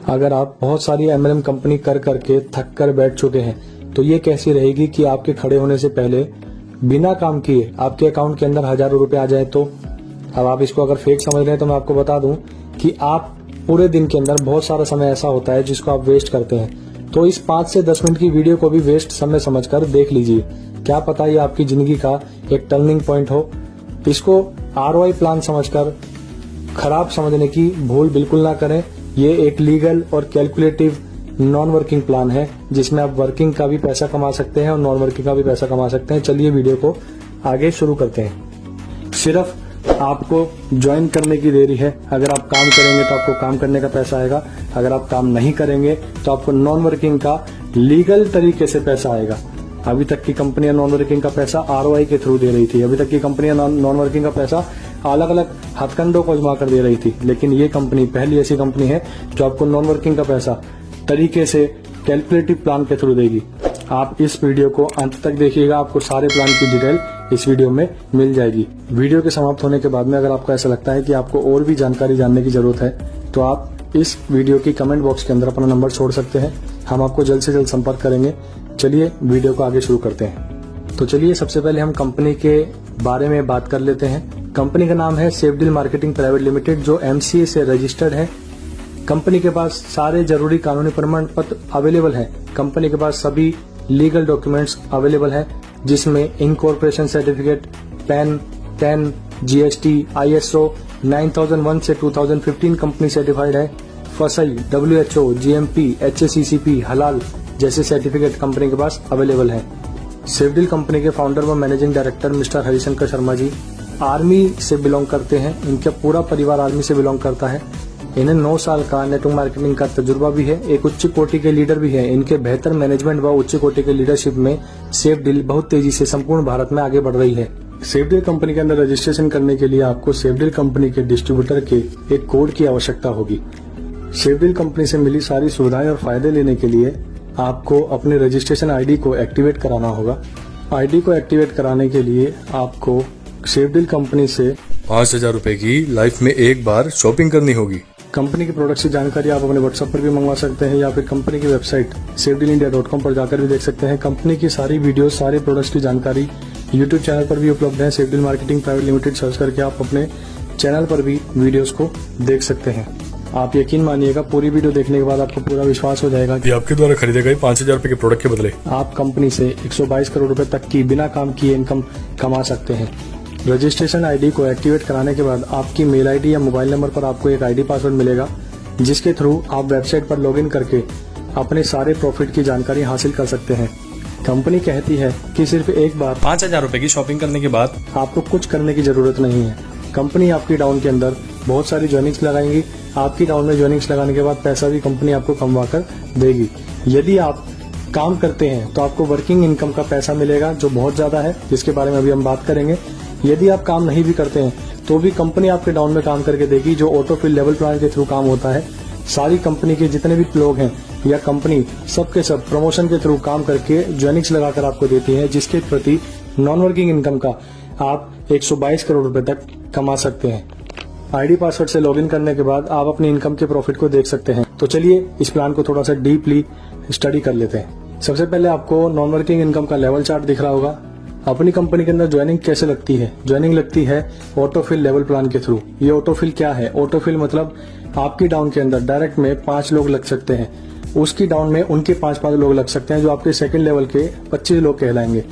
अगर आप बहुत सारी एमएलएम कंपनी कर करके थक कर बैठ चुके हैं तो ये कैसी रहेगी कि आपके खड़े होने से पहले बिना काम किए आपके अकाउंट के अंदर हजारों रुपए आ जाए। तो अब आप इसको अगर फेक समझ रहे हैं तो मैं आपको बता दूं कि आप पूरे दिन के अंदर बहुत सारा समय ऐसा होता है जिसको आप वेस्ट करते हैं। तो इस 5 से 10 मिनट की वीडियो को भी वेस्ट समय समझकर देख लीजिए, क्या पता ये आपकी जिंदगी का एक टर्निंग पॉइंट हो। इसको ROI प्लान समझकर खराब समझने की भूल बिल्कुल ना करें। ये एक लीगल और कैलकुलेटिव नॉन वर्किंग प्लान है जिसमें आप वर्किंग का भी पैसा कमा सकते हैं और नॉन वर्किंग का भी पैसा कमा सकते हैं। चलिए वीडियो को आगे शुरू करते हैं। सिर्फ आपको ज्वाइन करने की देरी है। अगर आप काम करेंगे तो आपको काम करने का पैसा आएगा, अगर आप काम नहीं करेंगे तो आपको नॉन वर्किंग का लीगल तरीके से पैसा आएगा। अभी तक की कंपनियां नॉन वर्किंग का पैसा ROI के थ्रू दे रही थी। अभी तक की कंपनियां नॉन वर्किंग का पैसा अलग अलग हथकंडों को आजमा कर दे रही थी, लेकिन ये कंपनी पहली ऐसी कंपनी है जो आपको नॉन वर्किंग का पैसा तरीके से कैलकुलेटिव प्लान के थ्रू देगी। आप इस वीडियो को अंत तक देखिएगा, आपको सारे प्लान की डिटेल इस वीडियो में मिल जाएगी। वीडियो के समाप्त होने के बाद में अगर आपको ऐसा लगता है कि आपको और भी जानकारी जानने की जरूरत है तो आप इस वीडियो की कमेंट बॉक्स के अंदर अपना नंबर छोड़ सकते हैं। हम आपको जल्द से जल्द संपर्क करेंगे। चलिए वीडियो को आगे शुरू करते हैं। तो चलिए सबसे पहले हम कंपनी के बारे में बात कर लेते हैं। कंपनी का नाम है सेफडील मार्केटिंग प्राइवेट लिमिटेड, जो MCA से रजिस्टर्ड है। कंपनी के पास सारे जरूरी कानूनी प्रमाण पत्र अवेलेबल हैं। कंपनी के पास सभी लीगल डॉक्यूमेंट्स अवेलेबल हैं, जिसमें incorporation certificate, pan, TAN, GST, ISO 9001 से 2015 कंपनी सर्टिफाइड है। FSSAI, WHO, GMP, HACCP, हलाल जैसे सर्टिफिकेट कंपनी के पास अवेलेबल है। सेफडील कंपनी के फाउंडर व managing director mister Harishankar Sharma ji army से बिलोंग करते हैं। इनका पूरा परिवार आर्मी से बिलोंग करता है। इन्हें 9 साल का नेटवर्क मार्केटिंग का तजुर्बा भी है। एक उच्च कोटि के लीडर भी है। इनके बेहतर मैनेजमेंट व उच्च कोटि के लीडरशिप में सेफडील बहुत तेजी से संपूर्ण भारत में आगे बढ़ रही है। सेफडील कंपनी के अंदर रजिस्ट्रेशन करने के लिए आपको सेफडील कंपनी के डिस्ट्रीब्यूटर के एक कोड की आवश्यकता होगी। सेफडील कंपनी से मिली सारी सुविधाएं और फायदे लेने के लिए आपको अपने रजिस्ट्रेशन ID को एक्टिवेट कराना होगा। ID को एक्टिवेट कराने के लिए आपको सेफडील कंपनी से 5,000 रुपए की लाइफ में एक बार शॉपिंग करनी होगी। कंपनी के प्रोडक्ट की जानकारी आप अपने WhatsApp पर भी मंगवा सकते हैं या फिर कंपनी की वेबसाइट safedealindia.com पर जाकर भी देख सकते हैं। कंपनी की सारी वीडियो, सारे प्रोडक्ट्स की जानकारी YouTube चैनल पर भी उपलब्ध है। सेफडील मार्केटिंग प्राइवेट लिमिटेड सर्च करके आप अपने चैनल पर भी वीडियोस को देख सकते हैं। आप यकीन मानिएगा, पूरी वीडियो देखने के बाद आपको पूरा विश्वास हो जाएगा कि आपके द्वारा खरीदे गए 5,000 रुपए के प्रोडक्ट के बदले आप कंपनी से 122 करोड़ रुपए तक की बिना काम किए इनकम कमा सकते हैं। रजिस्ट्रेशन ID को एक्टिवेट कराने के बाद आपकी मेल ID या मोबाइल नंबर पर आपको एक ID पासवर्ड मिलेगा, जिसके थ्रू आप वेबसाइट पर लॉगिन करके अपने सारे प्रॉफिट की जानकारी हासिल कर सकते हैं। कंपनी कहती है कि सिर्फ एक बार 5,000 रुपए की शॉपिंग करने के बाद आपको कुछ करने की जरूरत नहीं है। कंपनी आपकी डाउन के अंदर बहुत सारी ज्वाइनिंग्स लगाएंगी। आपकी डाउन में ज्वाइनिंग्स लगाने के बाद पैसा भी कंपनी आपको कमवा कर देगी। यदि आप काम करते हैं तो आपको वर्किंग इनकम का पैसा मिलेगा, जो बहुत ज्यादा है, जिसके बारे में अभी हम बात करेंगे। यदि आप काम नहीं भी करते हैं तो भी कंपनी आपके डाउन में काम करके देगी, जो ऑटोफिल लेवल प्लान के थ्रू काम होता है। सारी कंपनी के जितने भी लोग हैं या कंपनी, सबके सब प्रमोशन के थ्रू काम करके ज्वाइनिंग्स लगाकर आपको देती है, जिसके प्रति नॉन वर्किंग इनकम का आप 122 करोड़ रुपए तक कमा सकते हैं। ID पासवर्ड से लॉगिन करने के बाद आप अपनी इनकम के प्रॉफिट को देख सकते हैं। तो चलिए इस प्लान को थोड़ा सा डीपली स्टडी कर लेते हैं। सबसे पहले आपको नॉन वर्किंग इनकम का लेवल चार्ट दिख रहा होगा। अपनी कंपनी के अंदर ज्वाइनिंग कैसे लगती है? ज्वाइनिंग लगती है ऑटोफिल लेवल प्लान के थ्रू। ये ऑटोफिल क्या है? ऑटोफिल मतलब आपकी डाउन के अंदर डायरेक्ट में 5 लोग लग सकते हैं, उसकी डाउन में उनके 5-5 लोग लग सकते हैं, जो आपके सेकंड लेवल के 25 लोग कहलाएंगे।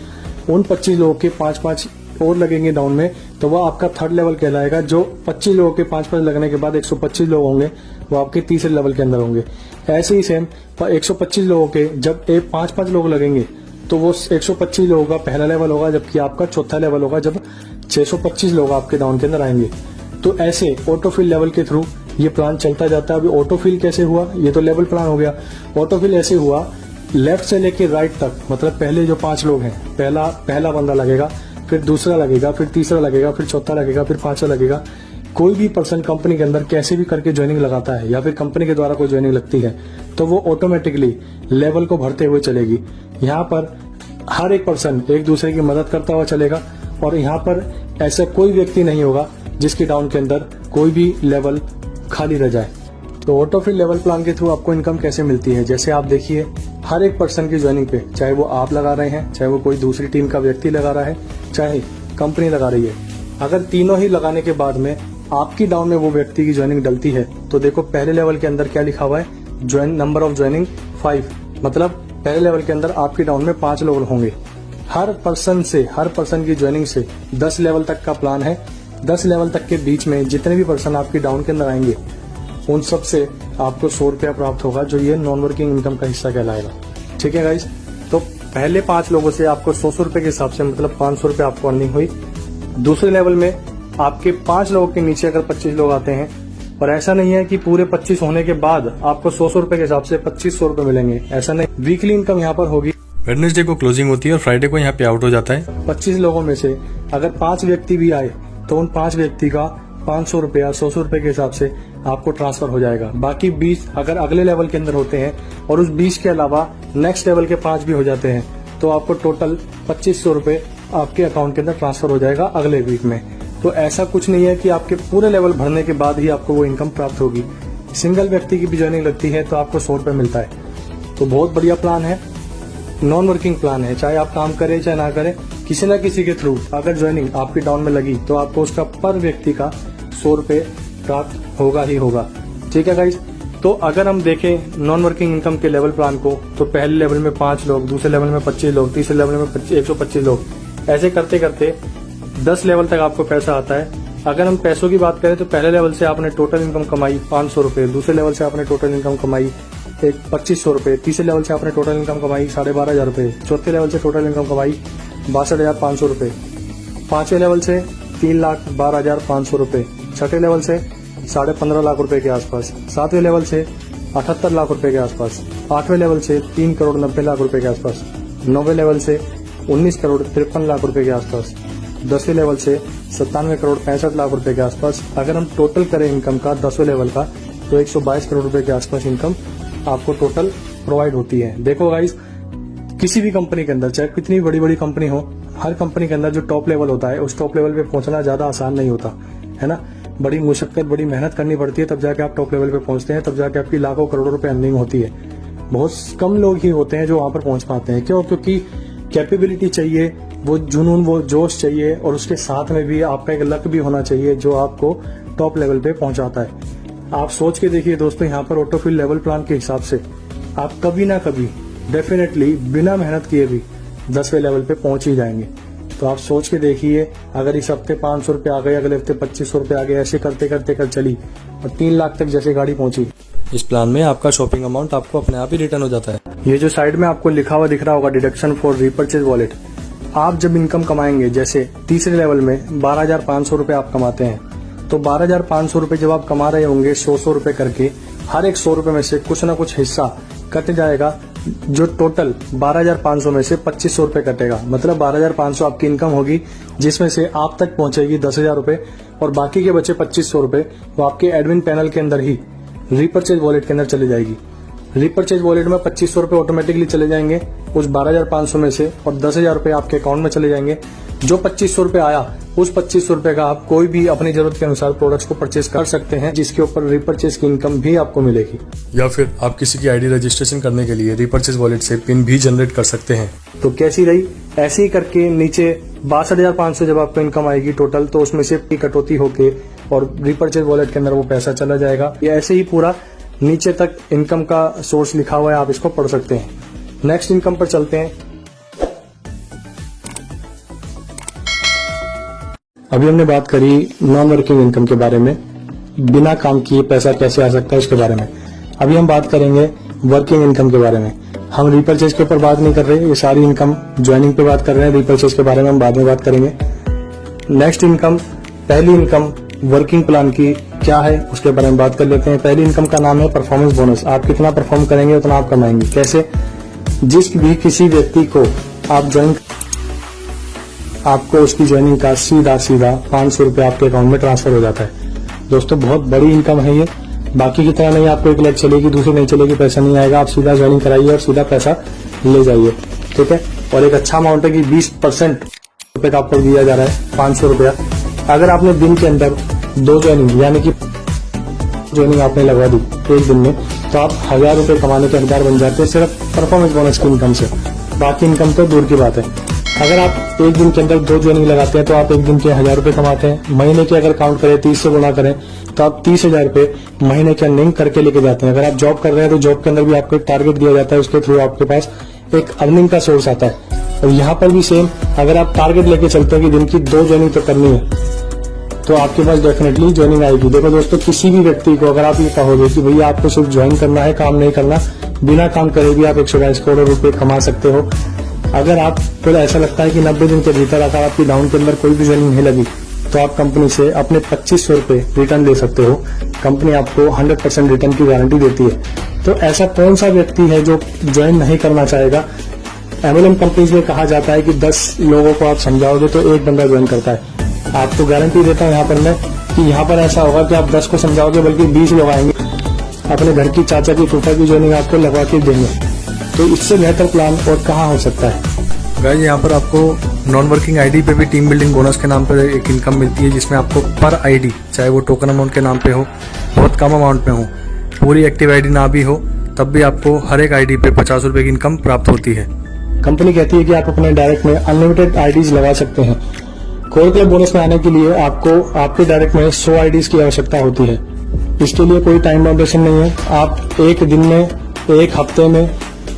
उन 25 लोगों के 5-5 और लगेंगे डाउन में, तो वो आपका थर्ड लेवल कहलाएगा। जो 25 लोगों के 5-5 लगने के बाद 125 लोग होंगे, वो आपके तीसरे लेवल के अंदर होंगे। ऐसे ही सेम 125 लोगों के जब 5-5 लोग लगेंगे तो वो 125 लोगों का पहला लेवल होगा, जबकि आपका चौथा लेवल होगा जब 625 लोग आपके डाउन के अंदर आएंगे। तो ऐसे ऑटोफिल लेवल के थ्रू ये प्लान चलता जाता है। अभी ऑटोफिल कैसे हुआ? ये तो लेवल प्लान हो गया। ऑटोफिल ऐसे हुआ, लेफ्ट से लेके राइट तक, मतलब पहले जो 5 लोग हैं, पहला बंदा लगेगा, फिर दूसरा लगेगा, फिर तीसरा लगेगा, फिर चौथा लगेगा, फिर 5वां लगेगा। कोई भी पर्सन कंपनी के अंदर कैसे भी करके ज्वाइनिंग लगाता है या फिर कंपनी के द्वारा कोई ज्वाइनिंग लगती है तो वो ऑटोमेटिकली लेवल को भरते हुए चलेगी। यहाँ पर हर एक पर्सन एक दूसरे की मदद करता हुआ चलेगा और यहाँ पर ऐसा कोई व्यक्ति नहीं होगा जिसकी डाउन के अंदर कोई भी लेवल खाली रह जाए। तो ऑटोफिल लेवल प्लान के थ्रू आपको इनकम कैसे मिलती है, जैसे आप देखिए हर एक पर्सन की ज्वाइनिंग पे, चाहे वो आप लगा रहे हैं, चाहे वो कोई दूसरी टीम का व्यक्ति लगा रहा है, चाहे कंपनी लगा रही है, अगर तीनों ही लगाने के बाद में आपकी डाउन में वो व्यक्ति की ज्वाइनिंग डलती है, तो देखो पहले लेवल के अंदर क्या लिखा हुआ है, नंबर ऑफ ज्वाइनिंग 5, मतलब पहले लेवल के अंदर आपकी डाउन में 5 लोग होंगे। हर पर्सन की ज्वाइनिंग से 10 लेवल तक का प्लान है। 10 लेवल तक के बीच में जितने भी पर्सन आपकी डाउन के अंदर आएंगे उन सब से आपको 100 रुपया प्राप्त होगा, जो ये नॉन वर्किंग इनकम का हिस्सा कहलाएगा। ठीक है गाइस, तो पहले 5 लोगों से आपको 100 रुपए के हिसाब से मतलब 500 रुपये आपको अर्निंग हुई। दूसरे लेवल में आपके 5 लोगों के नीचे अगर 25 लोग आते हैं, और ऐसा नहीं है कि पूरे 25 होने के बाद आपको 100 रुपए के हिसाब से 2500 रुपए मिलेंगे, ऐसा नहीं। वीकली इनकम यहाँ पर होगी। वेडनेसडे को क्लोजिंग होती है और फ्राइडे को यहाँ पे आउट हो जाता है। 25 लोगों में से अगर 5 व्यक्ति भी आए तो उन 5 व्यक्ति का 500 रुपया 100 रुपए के हिसाब से आपको ट्रांसफर हो जाएगा। बाकी 20 अगर अगले लेवल के अंदर होते हैं और उस 20 के अलावा नेक्स्ट लेवल के 5 भी हो जाते हैं, तो आपको टोटल 2500 रुपए आपके अकाउंट के अंदर ट्रांसफर हो जाएगा अगले वीक में। तो ऐसा कुछ नहीं है कि आपके पूरे लेवल भरने के बाद ही आपको वो इनकम प्राप्त होगी। सिंगल व्यक्ति की भी ज्वाइनिंग लगती है तो आपको 100 रुपए मिलता है। तो बहुत बढ़िया प्लान है, नॉन वर्किंग प्लान है। चाहे आप काम करें चाहे ना करें, किसी न किसी के थ्रू अगर ज्वाइनिंग आपकी डाउन में लगी तो आपको उसका पर व्यक्ति का 100 रुपए प्राप्त होगा ही होगा। ठीक है गाइज, तो अगर हम देखें नॉन वर्किंग इनकम के लेवल प्लान को, तो पहले लेवल में 5 लोग, दूसरे लेवल में 25 लोग, तीसरे लेवल में 125 लोग, ऐसे करते करते 10 लेवल तक आपको पैसा आता है। अगर हम पैसों की बात करें तो पहले लेवल से आपने टोटल इनकम कमाई 500 रुपए, दूसरे लेवल से आपने टोटल इनकम कमाई 2500 रुपए, तीसरे लेवल से आपने टोटल इनकम कमाई 12,500 रुपए, चौथे लेवल से टोटल इनकम कमाई 62,500 रुपए, 5वें लेवल से 3,12,500 रुपए, छठे लेवल से 15.5 लाख रुपए के आसपास, 7वें लेवल से 78 लाख रुपए के आसपास, 8वें लेवल से 3 करोड़ 90 लाख रुपए के आसपास, 9वें लेवल से 19 करोड़ 53 लाख रुपए के आसपास, 10वें लेवल से 97 करोड़ 65 लाख रुपए के आसपास। अगर हम टोटल करें इनकम का 10वें लेवल का, तो 122 करोड़ रुपए के आसपास इनकम आपको टोटल प्रोवाइड होती है। देखो गाइस, किसी भी कंपनी के अंदर, चाहे कितनी बड़ी बड़ी कंपनी हो, हर कंपनी के अंदर जो टॉप लेवल होता है, उस टॉप लेवल पे पहुंचना ज्यादा आसान नहीं होता है ना। बड़ी मुशक्कत, बड़ी मेहनत करनी पड़ती है, तब जाके आप टॉप लेवल पे पहुंचते हैं, तब जाके आपकी लाखों करोड़ों रुपए अर्निंग होती है। बहुत कम लोग ही होते हैं जो वहां पर पहुंच पाते हैं। क्यों? क्योंकि कैपेबिलिटी चाहिए, वो जुनून, वो जोश चाहिए, और उसके साथ में भी आपका एक लक भी होना चाहिए जो आपको टॉप लेवल पे पहुंचाता है। आप सोच के देखिए दोस्तों, यहाँ पर ऑटोफिल लेवल प्लान के हिसाब से आप कभी ना कभी डेफिनेटली बिना मेहनत किए भी 10वें लेवल पे पहुंच ही जाएंगे। तो आप सोच के देखिए, अगर इस हफ्ते 500 रुपए आ गए, अगले हफ्ते 2500 रुपए आ गए, ऐसे करते करते कर चली और 3 लाख तक जैसे गाड़ी पहुंची। इस प्लान में आपका शॉपिंग अमाउंट आपको अपने आप ही रिटर्न हो जाता है। ये जो साइड में आपको लिखा हुआ दिख रहा होगा, डिडक्शन फॉर रीपर्चेज वॉलेट, आप जब इनकम कमाएंगे, जैसे तीसरे लेवल में 12,500 रुपए आप कमाते हैं, तो 12,500 रुपए जब आप कमा रहे होंगे 100 रुपए करके, हर एक 100 रुपए में से कुछ ना कुछ हिस्सा कट जाएगा, जो टोटल 12,500 में से 2500 रुपए कटेगा। मतलब 12,500 आपकी इनकम होगी, जिसमें से आप तक पहुंचेगी 10,000 रुपए, और बाकी के बचे 2500 रुपए वो आपके एडमिन पैनल के अंदर ही रीपर्चेज वॉलेट के अंदर चली जाएगी। रीपर्चेज वॉलेट में 2500 रुपए ऑटोमेटिकली चले जाएंगे उस 12,500 में से, और 10,000 रुपए आपके अकाउंट में चले जाएंगे। जो 2500 रुपए आया, उस 2500 रुपए का आप कोई भी अपनी जरूरत के अनुसार प्रोडक्ट्स को परचेज कर सकते हैं, जिसके ऊपर रीपर्चेज की इनकम भी आपको मिलेगी। या फिर आप किसी की आईडी रजिस्ट्रेशन करने के लिए रीपर्चेज वॉलेट से पिन भी जनरेट कर सकते हैं। तो कैसी रही? ऐसे ही करके नीचे 62,500 जब आपको इनकम आएगी टोटल, तो उसमें से कटौती होके और रीपर्चेज वॉलेट के अंदर वो पैसा चला जाएगा। ये ऐसे ही पूरा नीचे तक इनकम का सोर्स लिखा हुआ है, आप इसको पढ़ सकते हैं। नेक्स्ट इनकम पर चलते हैं। अभी हमने बात करी नॉन वर्किंग इनकम के बारे में, बिना काम किए पैसा कैसे आ सकता है उसके बारे में। अभी हम बात करेंगे वर्किंग इनकम के बारे में। हम रीपर्चेज के ऊपर बात नहीं कर रहे, ये सारी इनकम ज्वाइनिंग पे बात कर रहे हैं। रीपर्चेज के बारे में हम बाद में बात करेंगे। नेक्स्ट इनकम, पहली इनकम वर्किंग प्लान की क्या है उसके बारे में बात कर लेते हैं। पहली इनकम का नाम है परफॉर्मेंस बोनस। आप कितना परफॉर्म करेंगे उतना आप कमाएंगे। कैसे? जिस भी किसी व्यक्ति को आप ज्वाइन, आपको उसकी ज्वाइनिंग का सीधा 500 रुपए आपके अकाउंट में ट्रांसफर हो जाता है। दोस्तों बहुत बड़ी इनकम है ये। बाकी की तरह नहीं आपको एक लट चलेगी, दूसरी नहीं चलेगी, पैसा नहीं आएगा। आप सीधा ज्वाइनिंग कराइए और सीधा पैसा ले जाइए, ठीक है। और एक अच्छा अमाउंट है कि 20% रुपए का आपको दिया जा रहा है, 500 रुपया। अगर आपने दिन के अंदर 2 ज्वाइनिंग यानी कि ज्वाइनिंग आपने लगवा दी एक दिन में, तो आप 1000 रुपए कमाने के हकदार बन जाते हैं सिर्फ परफॉर्मेंस बोनस की इनकम से। बाकी इनकम तो दूर की बात है। अगर आप एक दिन के अंदर 2 ज्वाइनिंग लगाते हैं तो आप एक दिन के 1000 रुपए कमाते हैं। महीने के अगर काउंट करें 30 से गुणा करें तो आप 30,000 रुपए महीने के अर्निंग करके लेके जाते हैं। अगर आप जॉब कर रहे हैं तो जॉब के अंदर भी आपको एक टारगेट दिया जाता है, उसके थ्रू आपके पास एक अर्निंग का सोर्स आता है। और यहाँ पर भी सेम, अगर आप टारगेट लेके चलते हैं कि दिन की 2 ज्वाइनिंग तो करनी है, तो आपके पास डेफिनेटली ज्वाइनिंग आएगी। देखो दोस्तों, किसी भी व्यक्ति को अगर आप ये कहोगे कि भैया आपको सिर्फ ज्वाइन करना है, काम नहीं करना, बिना काम करे भी आप 122 करोड़ रुपए कमा सकते हो। अगर आप फिर ऐसा लगता है कि 90 दिन के भीतर अगर आपकी डाउन के अंदर कोई भी ज्वाइनिंग नहीं लगी, तो आप कंपनी से अपने 2500 रुपए रिटर्न ले सकते हो। कंपनी आपको 100% रिटर्न की गारंटी देती है। तो ऐसा कौन सा व्यक्ति है जो ज्वाइन नहीं करना चाहेगा? MLM कंपनीज में कहा जाता है कि 10 लोगों को आप समझाओगे तो एक बंदा ज्वाइन करता है। आपको गारंटी देता हूँ यहाँ पर मैं कि यहाँ पर ऐसा होगा कि आप 10 को समझाओगे बल्कि 20 लोग आएंगे, अपने घर की चाचा की फूफा की ज्वाइनिंग आपको लगवा के देंगे। तो इससे बेहतर प्लान और कहाँ हो सकता है। गाइस, यहाँ पर आपको नॉन वर्किंग आईडी पे भी टीम बिल्डिंग बोनस के नाम पर एक इनकम मिलती है, जिसमें आपको पर आईडी, चाहे वो टोकन अमाउंट के नाम पे हो, बहुत कम अमाउंट में हो, पूरी एक्टिव आईडी ना भी हो, तब भी आपको हर एक आईडी पे 50 रुपए की इनकम प्राप्त होती है। कंपनी कहती है कि आप अपने डायरेक्ट में अनलिमिटेड आईडीज लगा सकते हैं। कोर क्लब बोनस में आने के लिए आपको आपके डायरेक्ट में 100 आईडीज की आवश्यकता होती है। इसके लिए कोई टाइम बाउंडेशन नहीं है। आप एक दिन में, एक हफ्ते में,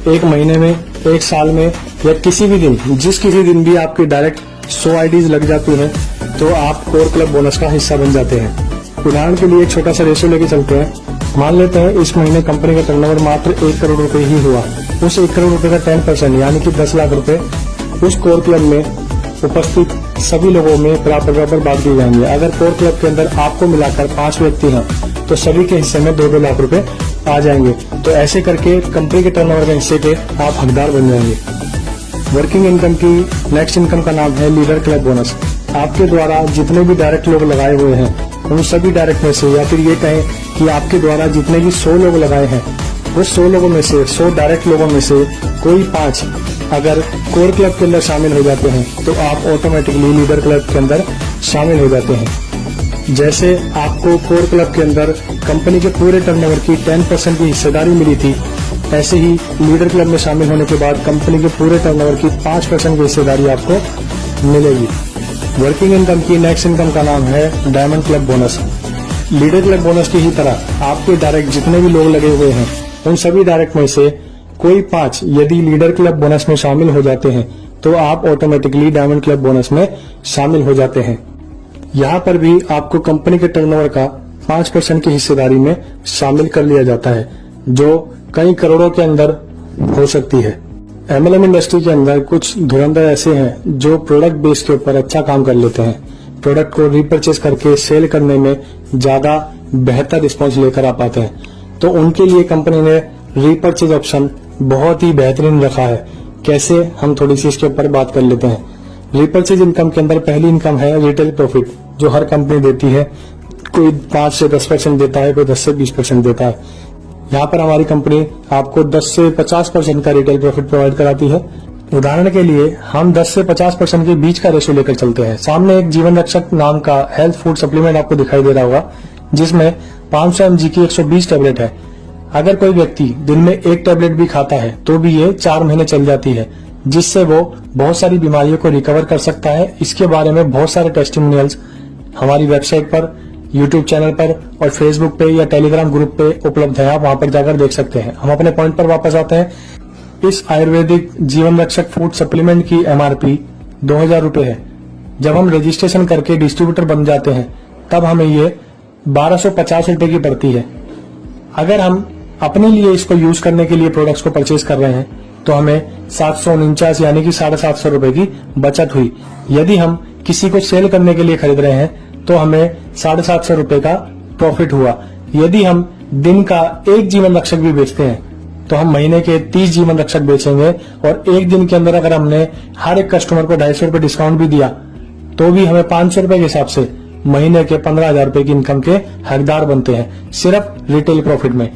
एक महीने में, एक साल में या किसी भी दिन, जिस किसी दिन भी आपकी डायरेक्ट 100 आईडीज लग जाती हैं, तो आप कोर क्लब बोनस का हिस्सा बन जाते हैं। उदाहरण के लिए एक छोटा सा रेशियो लेके चलते हैं। मान लेते हैं इस महीने कंपनी का टर्नओवर मात्र 1 करोड़ रुपए ही हुआ। उस 1 करोड़ रुपए का 10% यानी कि 10 लाख रुपए उस कोर क्लब में उपस्थित सभी लोगों में बराबर बांट दिए जाएंगे। अगर कोर क्लब के अंदर आपको मिलाकर 5 व्यक्ति हैं तो सभी के हिस्से में 2-2 लाख रुपए आ जाएंगे। तो ऐसे करके कंपनी के टर्नओवर के हिस्से के आप हकदार बन जाएंगे। वर्किंग इनकम की नेक्स्ट इनकम का नाम है लीडर क्लब बोनस। आपके द्वारा जितने भी डायरेक्ट लोग लगाए हुए हैं उन सभी डायरेक्ट में से, या फिर ये कहें कि आपके द्वारा जितने भी 100 लोग लगाए हैं वो 100 लोगों में से, 100 डायरेक्ट लोगों में से कोई 5 अगर कोर क्लब के अंदर शामिल हो जाते हैं तो आप ऑटोमेटिकली लीडर क्लब के अंदर शामिल हो जाते हैं। जैसे आपको कोर क्लब के अंदर कंपनी के पूरे टर्नओवर की 10% की हिस्सेदारी मिली थी, ऐसे ही लीडर क्लब में शामिल होने के बाद कंपनी के पूरे टर्नओवर की 5% की हिस्सेदारी आपको मिलेगी। वर्किंग इनकम की नेक्स्ट इनकम का नाम है diamond club bonus. Leader club bonus की ही तरह आपके डायरेक्ट जितने भी लोग लगे हुए हैं उन सभी डायरेक्ट में से कोई 5 यदि लीडर क्लब बोनस में शामिल हो जाते हैं तो आप ऑटोमेटिकली डायमंड क्लब बोनस में शामिल हो जाते हैं। यहाँ पर भी आपको कंपनी के टर्नओवर का 5% की हिस्सेदारी में शामिल कर लिया जाता है, जो कई करोड़ों के अंदर हो सकती है। MLM इंडस्ट्री के अंदर कुछ धुरंधर ऐसे हैं जो प्रोडक्ट बेस के ऊपर अच्छा काम कर लेते हैं। प्रोडक्ट को रीपरचेज करके सेल करने में ज्यादा बेहतर रिस्पॉन्स लेकर आ पाते हैं। तो उनके लिए कंपनी ने रीपरचेज ऑप्शन बहुत ही बेहतरीन रखा है। कैसे, हम थोड़ी सी इसके ऊपर बात कर लेते हैं। रीपरचेज इनकम के अंदर पहली इनकम है रिटेल प्रॉफिट, जो हर कंपनी देती है। कोई 5 से 10% देता है, कोई 10 से 20% देता है। यहाँ पर हमारी कंपनी आपको 10 से 50% का रिटेल प्रॉफिट प्रोवाइड कराती है। उदाहरण के लिए हम 10 से 50% के बीच का रेशियो लेकर चलते हैं। सामने एक जीवन रक्षक नाम का हेल्थ फूड सप्लीमेंट आपको दिखाई दे रहा होगा, जिसमें 500 mg की 120 टैबलेट है। अगर कोई व्यक्ति दिन में 1 टैबलेट भी खाता है तो भी ये 4 महीने चल जाती है, जिससे वो बहुत सारी बीमारियों को रिकवर कर सकता है। इसके बारे में बहुत सारे टेस्टिमोनियल्स हमारी वेबसाइट पर, यूट्यूब चैनल पर और फेसबुक पे या टेलीग्राम ग्रुप पे उपलब्ध है। आप वहां पर जाकर देख सकते हैं। हम अपने पॉइंट पर वापस आते हैं। इस आयुर्वेदिक जीवन रक्षक फूड सप्लीमेंट की MRP 2000 रुपए है। जब हम रजिस्ट्रेशन करके डिस्ट्रीब्यूटर बन जाते हैं तब हमें ये 1250 रुपए की पड़ती है। अगर हम अपने लिए इसको यूज करने के लिए प्रोडक्ट्स को परचेज कर रहे हैं तो हमें 749 यानी कि 750 रुपए की बचत हुई। यदि हम किसी को सेल करने के लिए खरीद रहे हैं तो हमें 750 रुपए का प्रॉफिट हुआ। यदि हम दिन का 1 जीवन रक्षक भी बेचते हैं तो हम महीने के 30 जीवन रक्षक बेचेंगे, और एक दिन के अंदर अगर हमने हर एक कस्टमर को 250 रुपए डिस्काउंट भी दिया तो भी हमें 500 रुपए के हिसाब से महीने के 15,000 रुपए की इनकम के हकदार बनते हैं, सिर्फ रिटेल प्रॉफिट में।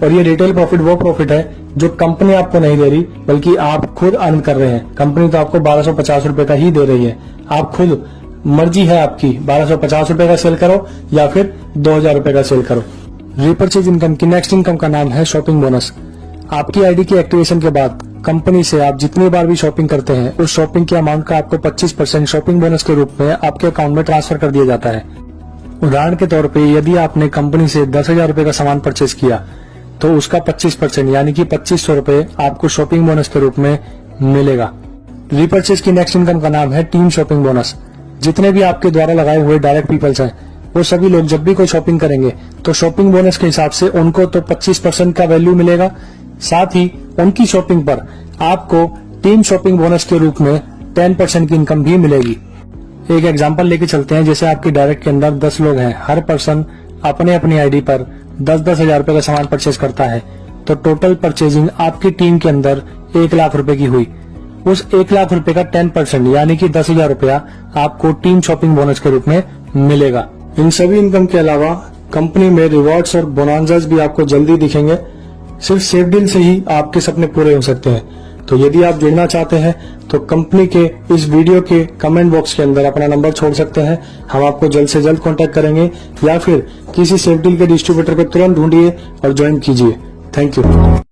और ये रिटेल प्रॉफिट वो प्रॉफिट है जो कंपनी आपको नहीं दे रही, बल्कि आप खुद अर्न कर रहे हैं। कंपनी तो आपको 1250 रुपए का ही दे रही है। आप खुद, मर्जी है आपकी, 1250 रुपए का सेल करो या फिर 2000 रुपए का सेल करो। रीपरचेज इनकम की नेक्स्ट इनकम का नाम है शॉपिंग बोनस। आपकी आईडी की एक्टिवेशन के बाद कंपनी से आप जितनी बार भी शॉपिंग करते हैं उस शॉपिंग के अमाउंट का आपको 25% शॉपिंग बोनस के रूप में आपके अकाउंट में ट्रांसफर कर दिया जाता है। उदाहरण के तौर पे यदि आपने कंपनी से 10,000 रुपए का सामान परचेज किया तो उसका 25% यानी कि 2500 रुपए आपको शॉपिंग बोनस के रूप में मिलेगा। रीपरचेज की नेक्स्ट इनकम का नाम है टीम शॉपिंग बोनस। जितने भी आपके द्वारा लगाए हुए डायरेक्ट पीपल्स हैं वो सभी लोग जब भी कोई शॉपिंग करेंगे तो शॉपिंग बोनस के हिसाब से उनको तो 25% का वैल्यू मिलेगा, साथ ही उनकी शॉपिंग पर आपको टीम शॉपिंग बोनस के रूप में 10% की इनकम भी मिलेगी। एक एग्जांपल लेके चलते हैं, जैसे आपकी डायरेक्ट के अंदर 10 लोग हैं, हर पर्सन अपने अपनी आईडी पर 10-10 हजार रुपए का सामान परचेज करता है, तो टोटल परचेजिंग आपकी टीम के अंदर 1 लाख रुपए की हुई। उस 1 लाख रुपए का 10% यानी कि 10,000 रुपया आपको टीम शॉपिंग बोनस के रूप में मिलेगा। इन सभी इनकम के अलावा कंपनी में रिवॉर्ड्स और बोनांजास भी आपको जल्दी दिखेंगे। सिर्फ सेफ डील से ही आपके सपने पूरे हो सकते हैं। तो यदि आप जुड़ना चाहते हैं तो कंपनी के इस वीडियो के कमेंट बॉक्स के अंदर अपना नंबर छोड़ सकते हैं, हम आपको जल्द से जल्द कांटेक्ट करेंगे, या फिर किसी सेफ डील के डिस्ट्रीब्यूटर पे तुरंत ढूंढिए और ज्वाइन कीजिए। Thank you.